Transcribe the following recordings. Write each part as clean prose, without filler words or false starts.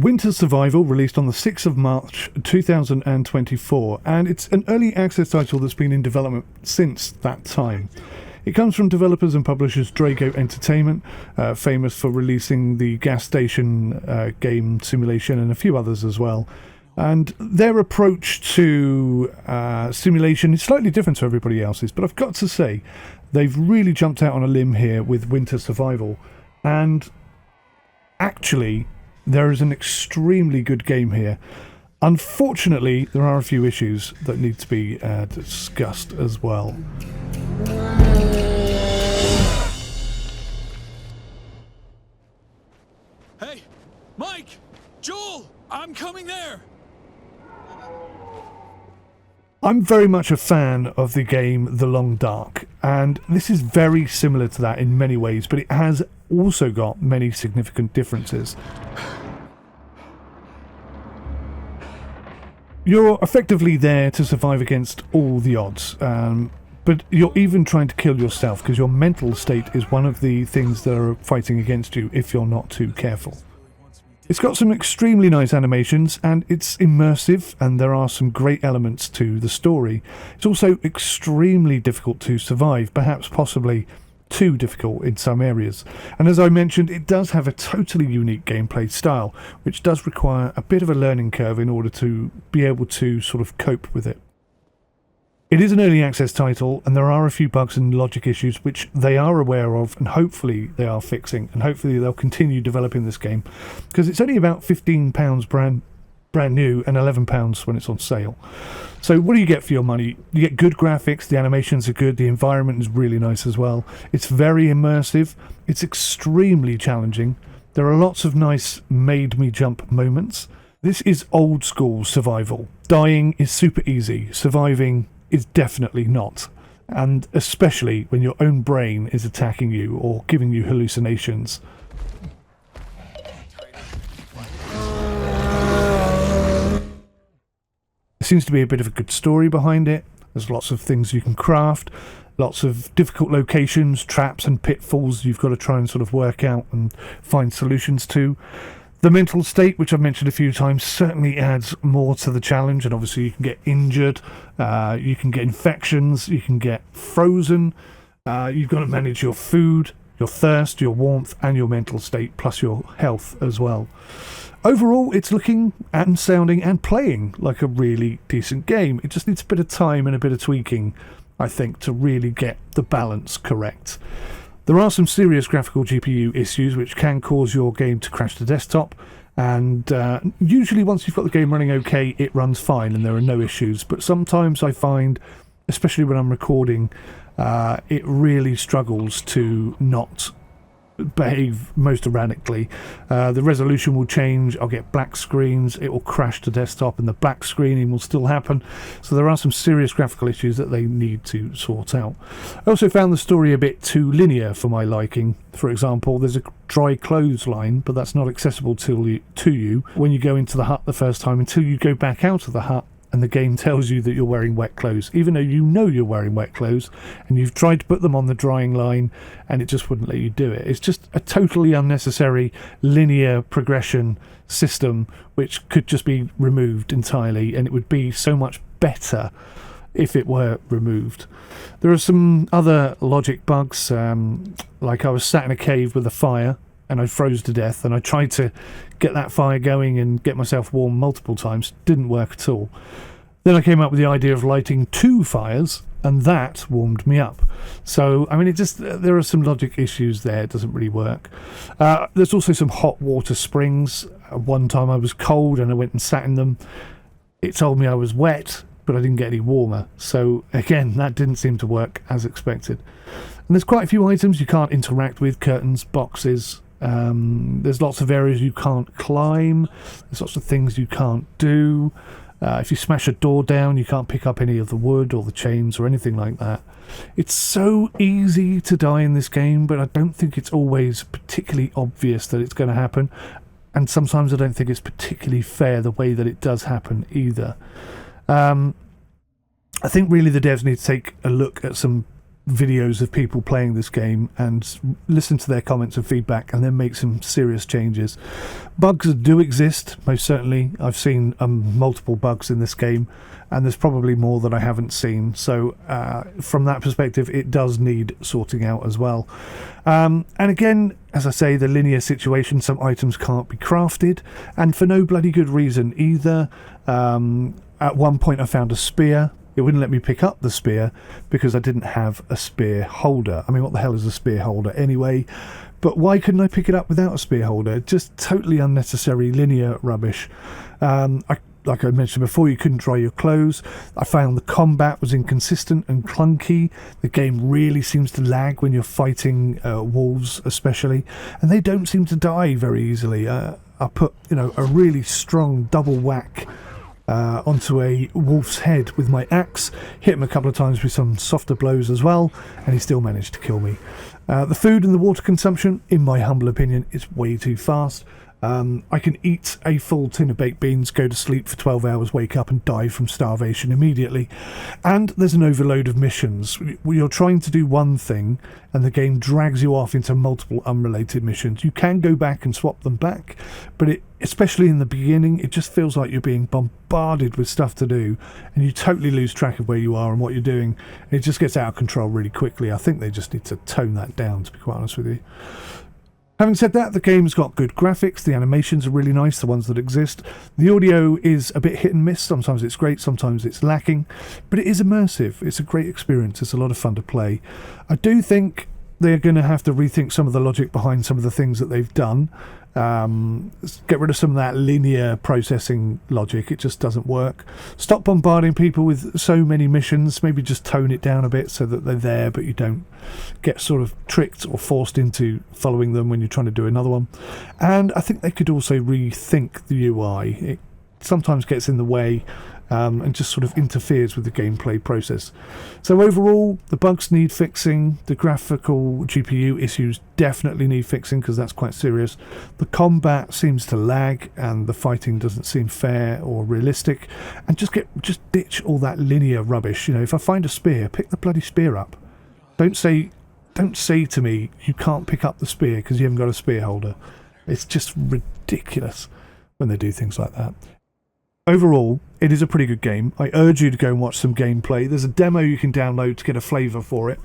Winter Survival, released on the 6th of March 2024, and it's an early access title that's been in development since that time. It comes from developers and publishers Drago Entertainment, famous for releasing the gas station game simulation and a few others as well. And their approach to simulation is slightly different to everybody else's, but I've got to say, they've really jumped out on a limb here with Winter Survival, and actually, there is an extremely good game here. Unfortunately, there are a few issues that need to be discussed as well. Hey, Mike! Joel! I'm coming there! I'm very much a fan of the game The Long Dark, and this is very similar to that in many ways, but it has also got many significant differences. You're effectively there to survive against all the odds, but you're even trying to kill yourself because your mental state is one of the things that are fighting against you if you're not too careful. It's got some extremely nice animations, and it's immersive, and there are some great elements to the story. It's also extremely difficult to survive, perhaps possibly too difficult in some areas. And as I mentioned, it does have a totally unique gameplay style, which does require a bit of a learning curve in order to be able to sort of cope with it. It is an early access title, and there are a few bugs and logic issues which they are aware of, and hopefully they are fixing, and hopefully they'll continue developing this game, because it's only about £15 brand new and £11 when it's on sale. So what do you get for your money? You get good graphics, the animations are good, the environment is really nice as well. It's very immersive, it's extremely challenging. There are lots of nice made-me-jump moments. This is old school survival. Dying is super easy, surviving is definitely not, and especially when your own brain is attacking you or giving you hallucinations. There seems to be a bit of a good story behind it. There's lots of things you can craft, lots of difficult locations, traps and pitfalls you've got to try and sort of work out and find solutions to. The mental state, which I've mentioned a few times, certainly adds more to the challenge, and obviously you can get injured, you can get infections, you can get frozen, you've got to manage your food, your thirst, your warmth, and your mental state, plus your health as well. Overall, it's looking and sounding and playing like a really decent game. It just needs a bit of time and a bit of tweaking, I think, to really get the balance correct. There are some serious graphical GPU issues which can cause your game to crash the desktop, and usually once you've got the game running okay, it runs fine and there are no issues, but sometimes I find, especially when I'm recording, it really struggles to not behave most erratically. The resolution will change, I'll get black screens, it will crash the desktop, and the black screening will still happen. So there are some serious graphical issues that they need to sort out. I also found the story a bit too linear for my liking. For example, there's a dry clothes line, but that's not accessible to you when you go into the hut the first time until you go back out of the hut and the game tells you that you're wearing wet clothes, even though you know you're wearing wet clothes, and you've tried to put them on the drying line and it just wouldn't let you do it. It's just a totally unnecessary linear progression system which could just be removed entirely, and it would be so much better if it were removed. There are some other logic bugs, like I was sat in a cave with a fire and I froze to death, and I tried to get that fire going and get myself warm multiple times. Didn't work at all. Then I came up with the idea of lighting 2 fires, and that warmed me up. So, I mean, there are some logic issues there. It doesn't really work. There's also some hot water springs. One time I was cold and I went and sat in them. It told me I was wet, but I didn't get any warmer. So, again, that didn't seem to work as expected. And there's quite a few items you can't interact with: curtains, boxes. There's lots of areas you can't climb. There's lots of things you can't do. If you smash a door down, you can't pick up any of the wood or the chains or anything like that. It's so easy to die in this game, but I don't think it's always particularly obvious that it's going to happen. And sometimes I don't think it's particularly fair the way that it does happen either. I think really the devs need to take a look at some videos of people playing this game and listen to their comments and feedback, and then make some serious changes. Bugs do exist, most certainly. I've seen multiple bugs in this game, and there's probably more that I haven't seen. So from that perspective, it does need sorting out as well. And again, as I say, the linear situation, some items can't be crafted, and for no bloody good reason either. At one point I found a spear. It wouldn't let me pick up the spear because I didn't have a spear holder. I mean, what the hell is a spear holder anyway? But why couldn't I pick it up without a spear holder? Just totally unnecessary linear rubbish. Like I mentioned before, you couldn't dry your clothes. I found the combat was inconsistent and clunky. The game really seems to lag when you're fighting wolves especially, and they don't seem to die very easily. I put, a really strong double whack onto a wolf's head with my axe, hit him a couple of times with some softer blows as well, and he still managed to kill me. The food and the water consumption, in my humble opinion, is way too fast. I can eat a full tin of baked beans, go to sleep for 12 hours, wake up and die from starvation immediately. And there's an overload of missions. You're trying to do one thing and the game drags you off into multiple unrelated missions. You can go back and swap them back, but especially in the beginning, it just feels like you're being bombarded with stuff to do and you totally lose track of where you are and what you're doing. It just gets out of control really quickly. I think they just need to tone that down, to be quite honest with you. Having said that, the game's got good graphics, the animations are really nice, the ones that exist. The audio is a bit hit and miss, sometimes it's great, sometimes it's lacking, but it is immersive, it's a great experience, it's a lot of fun to play. I do think they're going to have to rethink some of the logic behind some of the things that they've done. Get rid of some of that linear processing logic, it just doesn't work. Stop bombarding people with so many missions, maybe just tone it down a bit so that they're there but you don't get sort of tricked or forced into following them when you're trying to do another one. And I think they could also rethink the UI. It sometimes gets in the way and just sort of interferes with the gameplay process. So overall, the bugs need fixing, the graphical GPU issues definitely need fixing because that's quite serious. The combat seems to lag and the fighting doesn't seem fair or realistic, and just ditch all that linear rubbish. If I find a spear, pick the bloody spear up. Don't say to me you can't pick up the spear because you haven't got a spear holder. It's just ridiculous when they do things like that. Overall, it is a pretty good game. I urge you to go and watch some gameplay. There's a demo you can download to get a flavour for it.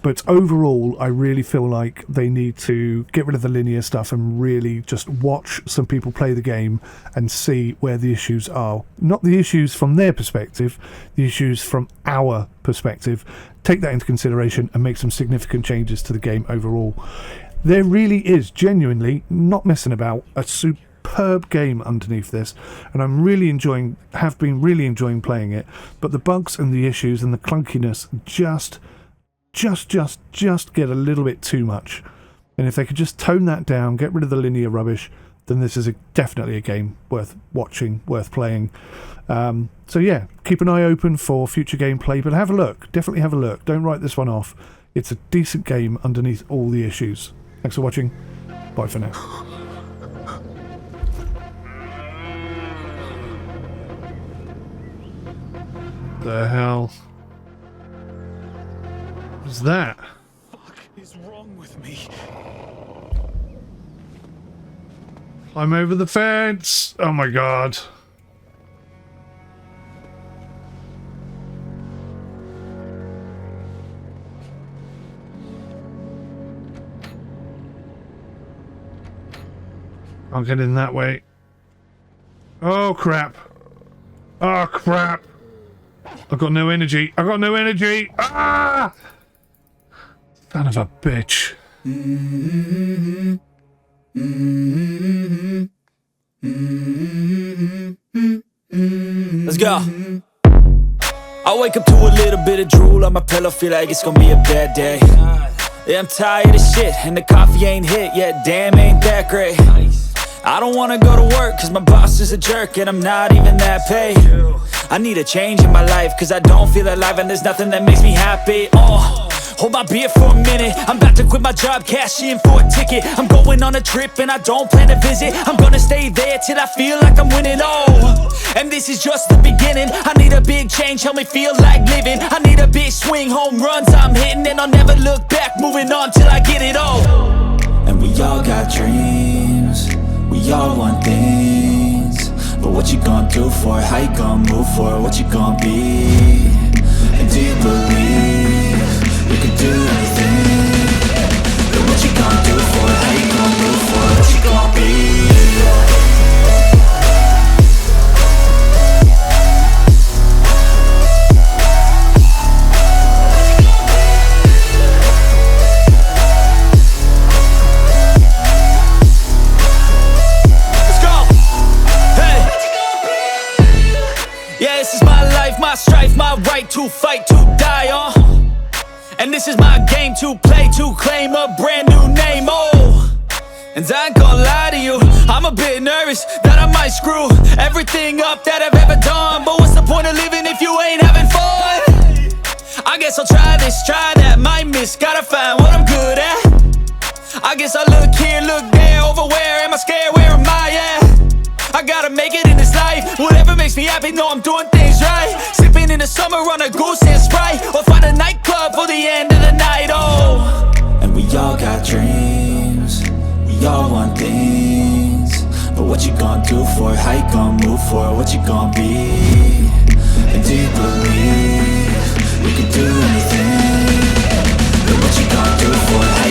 But overall, I really feel like they need to get rid of the linear stuff and really just watch some people play the game and see where the issues are. Not the issues from their perspective, the issues from our perspective. Take that into consideration and make some significant changes to the game overall. There really is genuinely, not messing about, a superb game underneath this, and have been really enjoying playing it, but the bugs and the issues and the clunkiness just get a little bit too much. And if they could just tone that down, get rid of the linear rubbish, then this is definitely a game worth watching, worth playing. So yeah, keep an eye open for future gameplay, but have a look, definitely have a look, don't write this one off. It's a decent game underneath all the issues. Thanks for watching, bye for now. The hell was that? What is wrong with me? I'm over the fence. Oh my god. I'll get in that way. Oh crap. Oh crap. I've got no energy. I've got no energy. Ah! Son of a bitch. Let's go. I wake up to a little bit of drool on my pillow, feel like it's gonna be a bad day. Yeah, I'm tired of shit, and the coffee ain't hit yet, damn, ain't that great. I don't wanna go to work, cause my boss is a jerk, and I'm not even that paid. I need a change in my life, cause I don't feel alive, and there's nothing that makes me happy. hold my beer for a minute. I'm about to quit my job, cash in for a ticket. I'm going on a trip and I don't plan to visit. I'm gonna stay there till I feel like I'm winning, oh. And this is just the beginning. I need a big change, help me feel like living. I need a big swing, home runs I'm hitting. And I'll never look back, moving on till I get it all. And we all got dreams, we all want things. But what you gonna do for it? How you gonna move for it? What you gonna be? And do you believe you can do anything? But what you gonna do for it? How you gonna move for it? What you gonna be? My strife, my right to fight, to die on. And this is my game to play, to claim a brand new name, oh. And I ain't gonna lie to you, I'm a bit nervous that I might screw everything up that I've ever done. But what's the point of living if you ain't having fun? I guess I'll try this, try that, might miss, gotta find what I'm good at. I guess I look here, look there, over where am I scared, where am I at? I gotta make it in this life. Whatever makes me happy, know I'm doing things right. Sipping in the summer on a goose and Sprite, or find a nightclub for the end of the night, oh. And we all got dreams, we all want things. But what you gonna do for it? How you gonna move for it? What you gonna be? And do you believe you can do anything? But what you gonna do for it?